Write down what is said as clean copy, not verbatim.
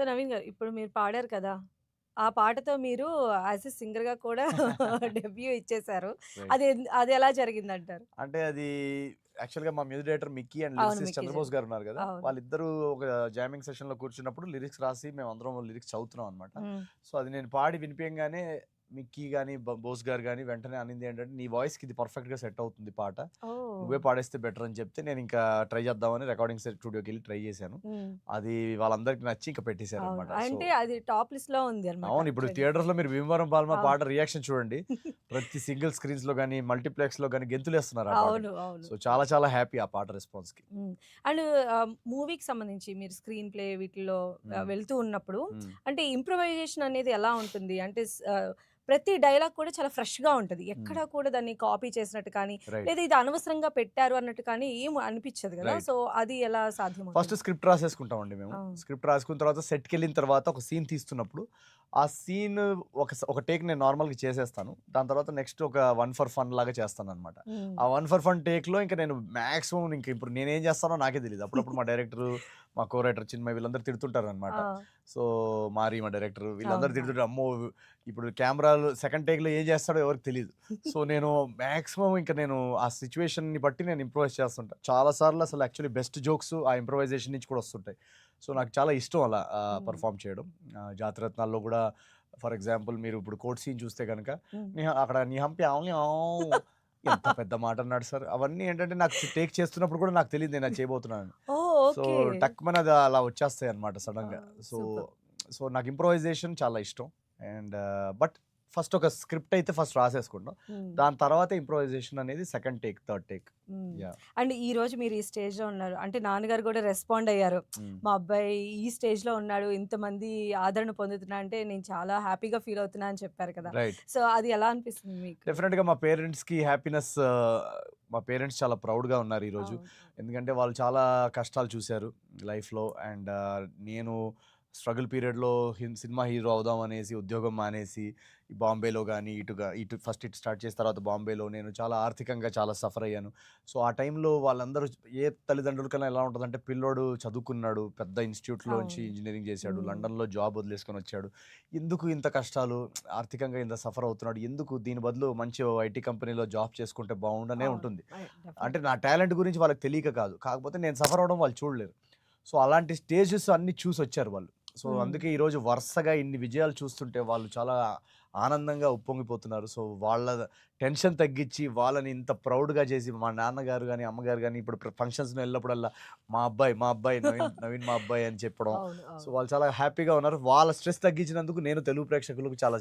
So, Naveen గారు ఇప్పుడు మీరు పాడారు కదా! ఆ పాటతో మీరు యాస్ ఎ సింగర్‌గా కూడా డెబ్యూ ఇచ్చేసారు. రైట్. అది ఎలా జరిగిందంటారు? అంటే అది యాక్చువల్‌గా మా మ్యూజిక్ డైరెక్టర్ 'మిక్కీ' అండ్ అవును. లిరిసిస్ట్ 'మిక్కీ జె' 'చంద్రబోస్' గారున్నారు గదా! అవును. వాళ్ళిద్దరూ ఒక జామింగ్ సెషన్‌లో కూర్చున్నప్పుడు లిరిక్స్ రాసి మేమందరం లిరిక్స్ చదువుతున్నాం అనమాట. హ్మ్. సో, అది నేను పాడి వినిపియంగానే మిక్కీ గాని, బోస్ గారు గాని వెంటనే అనిందేంటంటే, "నీ వాయిస్‌కి ఇది పర్ఫెక్ట్‌గా సెట్ అవుతుంది పాట. ఓహ్! నువ్వే పాడేస్తే బెటర్" అని చెప్తే నేనింకా ట్రై చేద్దామని రికార్డింగ్ స్టూడియోకెళ్ళి ట్రై చేశాను. హ్మ్. అది వాళ్ళందరికి నచ్చి ఇంక అవును. పెట్టేసారనమాట. సో అంటే అది టాప్ లిస్ట్‌లో ఉంది అన్నమాట అవును. ఇప్పుడు ట్రెండ్. థియేటర్స్‌లో మీరు 'భీమవరం పాల్మ' అవును. పాట రియాక్షన్ చూడండి. ప్రతి సింగిల్ స్క్రీన్స్‌లో గాని, మల్టీప్లెక్స్‌లో గాని గెంతులేస్తున్నారు ఆ పాటకి. అవును. అవును. సో, చాలా చాలా హ్యాపీ ఆ పాట రెస్పాన్స్‌కి. హ్మ్. అండ్ మూవీకి సంబంధించి మీరు స్క్రీన్ ప్లే వీటిల్లో హ్మ్. వెళ్తూ ఉన్నప్పుడు హ్మ్. అంటే ఇంప్రూవైజేషన్ అనేది ఎలా ఉంటుంది? అంటే ప్రతి డైలాగ్ కూడా చాలా ఫ్రెష్‌గా ఉంటది. హ్మ్. ఎక్కడా కూడా దాన్ని కాపీ చేసినట్టు కానీ, రైట్. లేదా ఇది అనవసరంగా పెట్టారు అన్నట్టు కానీ ఏం అనిపించదు గదా! రైట్. సో, అది ఎలా ఫస్ట్ సాధ్యమవుతుంది? స్క్రిప్ట్ రాసేసుకుంటామండి మేము. ఆ! స్క్రిప్ట్ రాసుకున్న తర్వాత సెట్‌కెళ్ళిన తర్వాత ఒక సీన్ తీస్తున్నప్పుడు, ఆ సీన్ ఒక టేక్ నేను నార్మల్‌గా చేసేస్తాను. దాని తర్వాత నెక్స్ట్ ఒక వన్ ఫర్ ఫన్ లాగా చేస్తాననమాట. హ్మ్. ఆ వన్ ఫర్ ఫన్ టేక్‌లో ఇంక నేను మాక్సిమం ఇంక ఇప్పుడు నేనేం చేస్తానో నాకే తెలీదు. అప్పుడప్పుడు మా డైరెక్టరు, మా కో రైటర్ చిన్మయి వీళ్ళందరూ తిడుతుంటారనమాట. ఆ! సో, మారి మా డైరెక్టరు వీళ్ళందరూ అవును. అవును. తిడుతుంటారు. అమ్మో! ఇప్పుడు కెమెరాలు సెకండ్ టేక్‌లో ఏం చేస్తాడో ఎవరికీ తెలీదు. సో, నేను మాక్సిమం ఇంక నేను ఆ సిట్యుయేషన్‌ని బట్టి నేను ఇంప్రూవైజ్ చేస్తుంటా. చాలా సార్లు అసలు యాక్చువల్లీ బెస్ట్ జోక్స్ ఆ ఇంప్రూవైజేషన్ నుంచి కూడా వస్తుంటాయి. సో, నాకు చాలా ఇష్టం అలా హ్మ్. పెర్ఫార్మ్ చేయడం. 'జాతిరత్నాల్లో' కూడా ఫర్ ఎగ్జాంపుల్ మీరు ఇప్పుడు కోర్ట్ సీన్ చూస్తే గనక హ్మ్. అక్కడ 'నీ హంపి ఆవ్ న్యావ్' ఎంత పెద్ద మాట అన్నాడు సార్. అవన్నీ ఏంటంటే నాకు టేక్ చేస్తున్నప్పుడు కూడా నాకు తెలీదు నేను అది చేయబోతున్నానని. ఓహ్! So, okay. టక్‌మని అది అలా వచ్చేస్తాయన్నమాట ఆ! సడెన్‌గా. So, super. సో నాకు ఇంప్రూవైజేషన్ చాలా ఇష్టం. అండ్ బట్ ఫస్ట్ ఒక స్క్రిప్ట్ అయితే ఫస్ట్ రాసేసుకుంటాం. హ్మ్. దాని తర్వాతే ఇంప్రూవైజేషన్ అనేది సెకండ్ టేక్, థర్డ్ టేక్. హ్మ్. యాహ్! అండ్ ఈరోజు మీరు ఈ స్టేజ్‌లో ఉన్నారు. అంటే నాన్నగారు గూడా రెస్పాండ్ అయ్యారు. హ్మ్. మా అబ్బాయి ఈ స్టేజ్‌లో ఉన్నాడు. ఇంతమంది ఆదరణ పొందుతున్నా అంటే నేను చాలా హ్యాపీగా ఫీల్ అవుతున్నా అని చెప్పారు కదా! రైట్. సో, అది ఎలా అనిపిస్తుంది మీకు? డెఫినిట్‌గా మా పేరెంట్స్‌కి హ్యాపీనెస్ మా పేరెంట్స్ చాలా ప్రౌడ్‌గా ఉన్నారు ఈరోజు. అవును. అవును. ఎందుకంటే వాళ్ళు చాలా కష్టాలు చూసారు లైఫ్‌లో. అండ్ నేను స్ట్రగుల్ పీరియడ్‌లో సినిమా హీరో అవుదాం అనేసి ఉద్యోగం మానేసి ఈ బాంబేలో గాని, ఇటు ఫస్ట్ ఇటు స్టార్ట్ చేసిన తర్వాత బాంబేలో నేను చాలా ఆర్థికంగా చాలా సఫర్ అయ్యాను. సో, ఆ టైంలో వాళ్ళందరూ ఏ తల్లిదండ్రులకైనా ఎలా ఉంటదంటే పిల్లోడు చదువుకున్నాడు. పెద్ద ఇన్‌స్టిట్యూట్‌లోంచి అవును. ఇంజినీరింగ్ చేశాడు. హ్మ్. లండన్‌లో జాబ్ వదిలేసుకొనొచ్చాడు. ఎందుకు ఇంత కష్టాలు? ఆర్థికంగా ఇంత సఫర్ అవుతున్నాడు. ఎందుకు దీని బదులు మంచి ఐటీ కంపెనీలో జాబ్ చేసుకుంటే బావుండనే అవును. ఉంటుంది. అంటే డెఫినెట్‌లీ. నా టాలెంట్ గురించి వాళ్ళకి తెలియక కాదు. కాకపోతే నేను సఫర్ అవ్వడం వాళ్ళు చూడలేరు. సో, అలాంటి స్టేజెస్ అన్నీ చూసొచ్చారు వాళ్ళు. సో, హ్మ్. అందుకే ఈరోజు వరుసగా ఇన్ని విజయాలు చూస్తుంటే వాళ్ళు చాలా ఆనందంగా ఉప్పొంగిపోతున్నారు. సో, వాళ్ళ టెన్షన్ తగ్గించి వాళ్ళని ఇంత ప్రౌడ్‌గా చేసి మా నాన్నగారు గాని, అమ్మగారు గాని ఇప్పుడు ఫంక్షన్స్‌లో వెళ్ళినప్పుడల్లా మా అబ్బాయి నవీన్, నవీన్ మా అబ్బాయి అని చెప్పడం. అవును. సో, అవును. వాళ్ళు చాలా హ్యాపీగా ఉన్నారు. వాళ్ళ స్ట్రెస్ తగ్గించినందుకు నేను తెలుగు ప్రేక్షకులకు చాలా